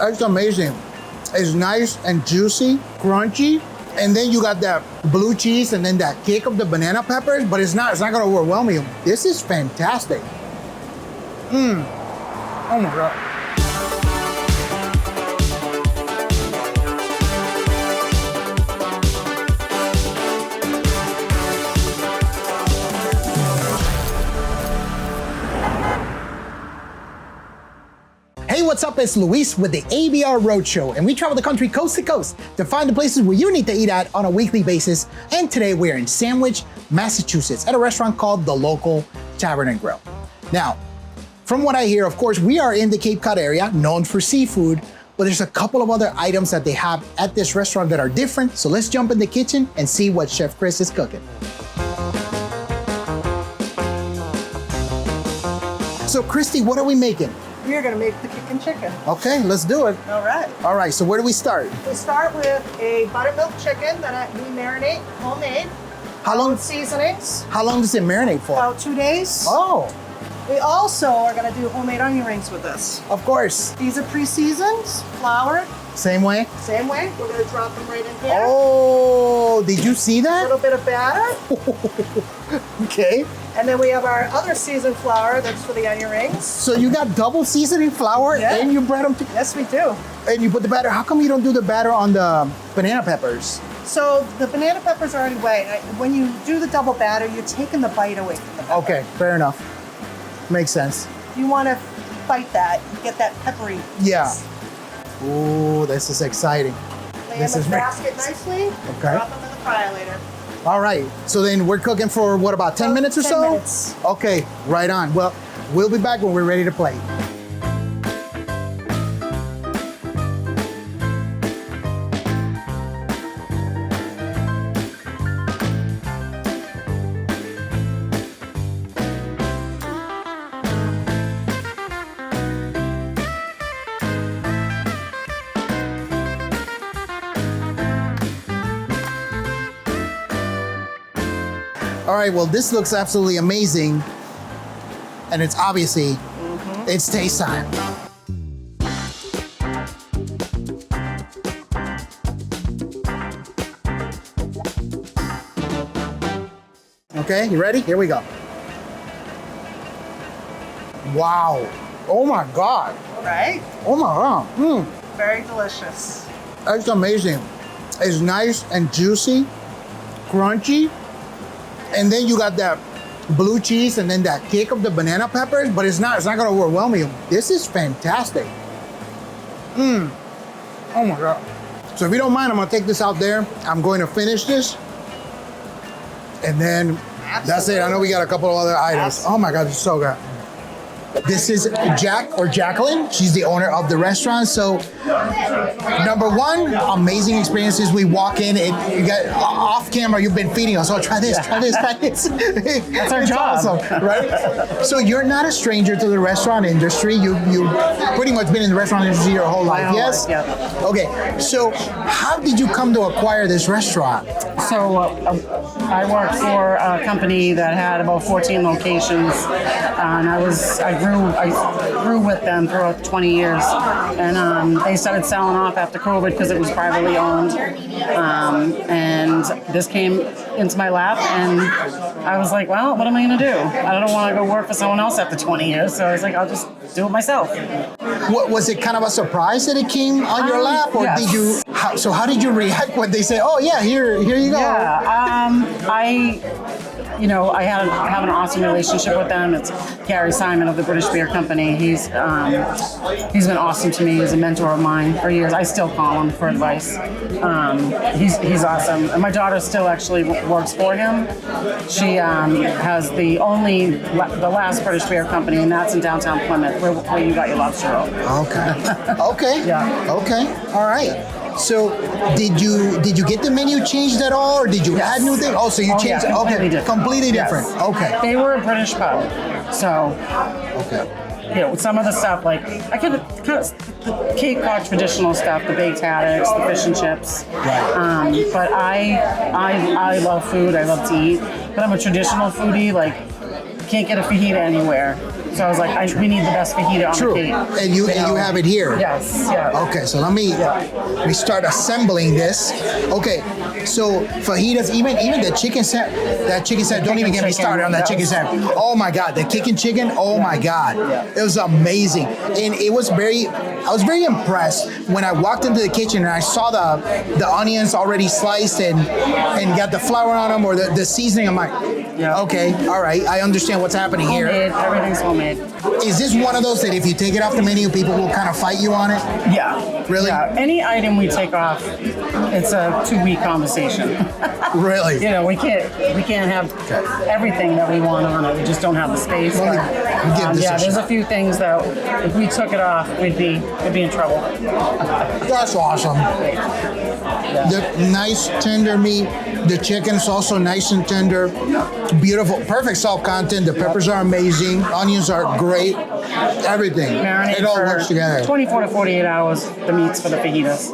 It's amazing. It's nice and juicy, crunchy, and then you got that blue cheese and then that kick of the banana peppers, but it's not gonna overwhelm you. This is fantastic. Oh my God. Hey, what's up? It's Luis with the ABR Roadshow, and we travel the country coast to coast to find the places where you need to eat at on a weekly basis. And today we're in Sandwich, Massachusetts at a restaurant called the Local Tavern and Grille. Now, from what I hear, of course, we are in the Cape Cod area, known for seafood, but there's a couple of other items that they have at this restaurant that are different. So let's jump in the kitchen and see what Chef Chris is cooking. So Christy, what are we making? We are going to make the kickin' chicken. Okay, let's do it. All right. All right, so where do we start? We start with a buttermilk chicken that we marinate homemade. How long? With seasonings. How long does it marinate for? About 2 days. Oh, We also are going to do homemade onion rings with this. of course. These are pre-seasoned, floured, Same way? same way. We're going to drop them right in here. Oh, did you see A that? little bit of batter. Okay. And then we have our other seasoned flour that's for the onion rings. So you got double seasoning flour Yeah. and you bred them Yes, we do. and you put the batter. How come you don't do the batter on the banana peppers? So the banana peppers are already wet. When you do the double batter, you're taking the bite away from the pepper. Okay, fair enough. Makes sense. You want to fight that, get that peppery. Yeah. Ooh, this is exciting. Lay This them is in the very- basket nicely. Okay. Drop them in the fryer later. All right, so then we're cooking for what, about 10 minutes or 10 so? minutes. Okay, right on. Well, we'll be back when we're ready to play. All right, well, this looks absolutely amazing. And it's obviously, it's taste time. Okay, you ready? Here we go. Wow. Oh my God. Right? Oh my God. Very delicious. It's amazing. It's nice and juicy, crunchy, and then you got that blue cheese and then that kick of the banana peppers, but it's not gonna overwhelm you. This is fantastic. Oh my God. So if you don't mind, I'm gonna take this out there. I'm going to finish this. And then that's it. I know we got a couple of other items. Oh my God, it's so good. This is Jack or Jacqueline. She's the owner of the restaurant. So, number one, amazing experiences. We walk in, you got off camera. You've been feeding us. Oh, try this, try this, try this. That's our job. awesome, right? So you're not a stranger to the restaurant industry. You pretty much been in the restaurant industry your whole life. whole Yes. life, yeah. Okay. So how did you come to acquire this restaurant? So I worked for a company that had about 14 locations, and I grew with them for 20 years, and they started selling off after COVID because it was privately owned, and this came into my lap, and I was like, well, what am I going to do? I don't want to go work for someone else after 20 years, so I was like, I'll just do it myself. What, was it kind of a surprise that it came on your lap, or yes. did you? How did you react when they say, "Oh yeah, here you go"? Yeah, I have an awesome relationship with them. It's Gary Simon of the British Beer Company. He's been awesome to me. He's a mentor of mine for years. I still call him for advice. He's awesome. And my daughter still actually works for him. She has the last British Beer Company, and that's in downtown Plymouth, where you got your lobster roll. Okay. Okay. Yeah. Okay. All right. So, did you get the menu changed at all, or did you add new things? Oh, so you changed it. Completely Okay. different. Completely Yes. different. Okay. They were a British pub, so Okay. some of the stuff like I kind of the Cape Cod traditional stuff, the baked haddocks, the fish and chips. Right. But I love food. I love to eat. But I'm a traditional foodie. Like, can't get a fajita anywhere. So I was like, we need the best fajita on True. the Cape. And you have it here. Yes. Yeah. Okay, so let me start assembling this. Okay, so fajitas, even the chicken set, don't even get me started on that chicken set. Oh my God, the kicking chicken, oh my God. It was amazing. And I was very impressed when I walked into the kitchen and I saw the onions already sliced and got the flour on them or the seasoning. I'm like, okay, all right, I understand what's happening here. Homemade, everything's homemade. Is this one of those that if you take it off the menu, people will kind of fight you on it? Yeah. Really? Yeah. Any item we take off, it's a 2-week conversation. Really? You know, we can't have everything that we want on it. We just don't have the space. Let me give this a there's shot. a few things that if we took it off, we'd be in trouble. That's awesome. The nice tender meat. The chicken's also nice and tender. Beautiful, perfect salt content. The peppers are amazing. Onions are great. Everything. Marinate it all for works together. 24 to 48 hours, the meats for the fajitas.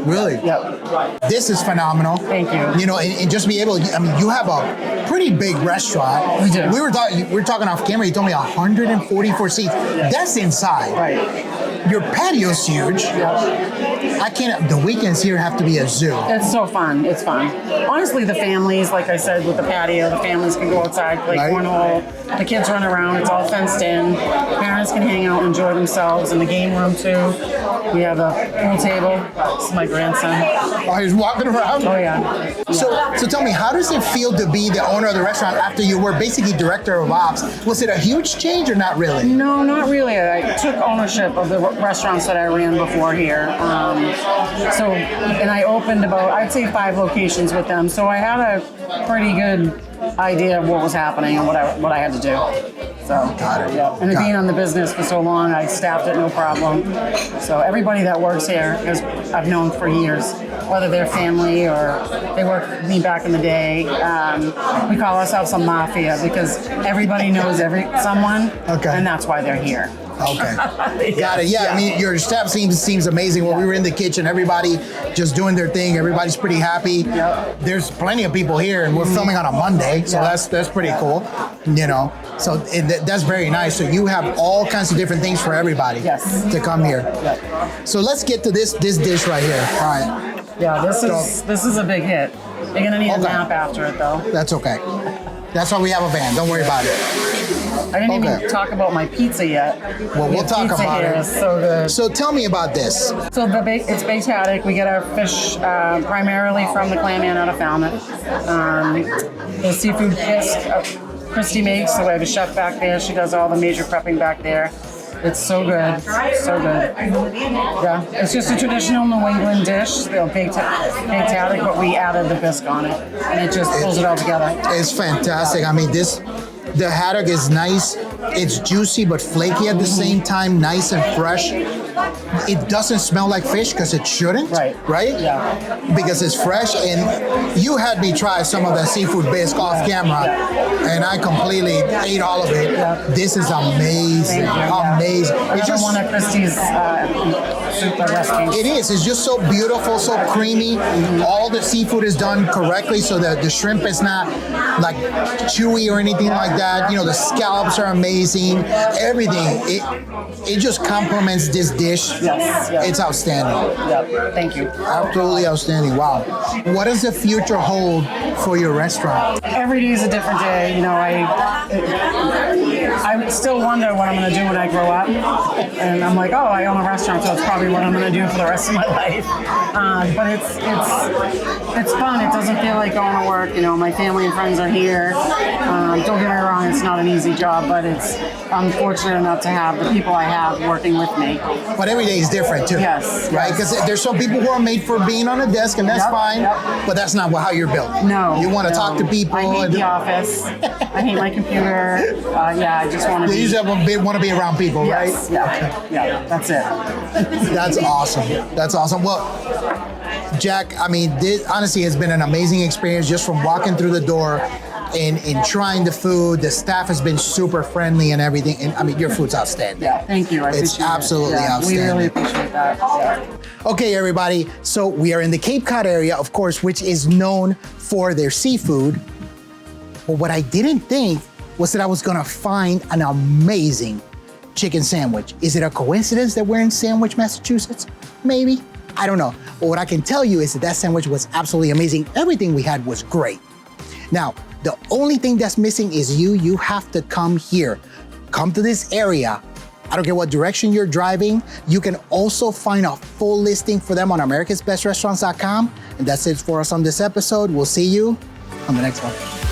Really? Yep. This is phenomenal. Thank you. You know, and just be able to, I mean, you have a pretty big restaurant. We do. We were talking off camera. You told me 144 seats. That's inside. Right. Your patio's huge. I can't. The weekends here have to be a zoo. It's so fun. It's fun. Honestly, the families, like I said, with the patio, the families can go outside, play cornhole. The kids run around. It's all fenced in. Parents can hang out and enjoy themselves in the game room too. We have a pool table. This is my grandson. Oh, he's walking around. Oh yeah. So tell me, how does it feel to be the owner of the restaurant after you were basically director of ops? Was it a huge change or not really? No, not really. I took ownership of the restaurants that I ran before here. And I opened about, I'd say 5 locations with them. So I had a pretty good idea of what was happening and what I had to do. So, Got it. Yeah. And being on the business for so long, I staffed it no problem. So everybody that works here I've known for years, whether they're family or they worked with me back in the day. We call ourselves a mafia because everybody knows someone, and that's why they're here. Okay. Got it. Yeah, I mean, your staff seems amazing. When we were in the kitchen, everybody just doing their thing. Everybody's pretty happy. Yep. There's plenty of people here, and we're filming on a Monday, so that's pretty cool. You know, so that's very nice. So you have all kinds of different things for everybody to come here. Yep. So let's get to this dish right here. All right. Yeah, this is a big hit. You're gonna need a nap after it though. That's okay. That's why we have a van. Don't worry about it. I didn't even talk about my pizza yet. Well, we'll talk about it. It's so good. So tell me about this. So it's baked haddock. We get our fish primarily from the clam man out of Falmouth. The seafood bisque Christy makes. So we have a chef back there. She does all the major prepping back there. It's so good, so good. Yeah, it's just a traditional New England dish, baked haddock, but we added the bisque on it, and it just pulls it all together. It's fantastic. I mean, the haddock is nice. It's juicy but flaky at the same time, nice and fresh. It doesn't smell like fish because it shouldn't, right? Yeah. Because it's fresh, and you had me try some of that seafood bisque off camera, and I completely ate all of it. Yeah. This is amazing, amazing. It's just one of Christy's soup recipes. It is. It's just so beautiful, so creamy. All the seafood is done correctly, so that the shrimp is not like chewy or anything like that. You know, the scallops are amazing. Everything. It just complements this dish. Yes. It's outstanding. Yeah. Thank you. Absolutely outstanding. Wow. What does the future hold for your restaurant? Every day is a different day. You know, I still wonder what I'm going to do when I grow up. And I'm like, oh, I own a restaurant, so it's probably what I'm going to do for the rest of my life. But it's fun. It doesn't feel like going to work. You know, my family and friends are here. Don't get me wrong, it's not an easy job, but I'm fortunate enough to have the people I have working with me. But every day is different too. Yes. Right? Because there's some people who are made for being on a desk, and that's fine. But that's not how you're built. No. You want to talk to people. I hate the office. I hate my computer. I just want to be. You usually want to be around people, right? Yeah. That's it. That's awesome. That's awesome. Well, Jack, I mean, this honestly has been an amazing experience just from walking through the door and trying the food. The staff has been super friendly and everything. And I mean, your food's outstanding. Yeah, thank you. It's absolutely outstanding. We really appreciate that. Yeah. Okay, everybody. So we are in the Cape Cod area, of course, which is known for their seafood. But what I didn't think was that I was gonna find an amazing chicken sandwich. Is it a coincidence that we're in Sandwich, Massachusetts? Maybe, I don't know. But what I can tell you is that that sandwich was absolutely amazing. Everything we had was great. Now, the only thing that's missing is you have to come here. Come to this area. I don't care what direction you're driving. You can also find a full listing for them on americasbestrestaurants.com. And that's it for us on this episode. We'll see you on the next one.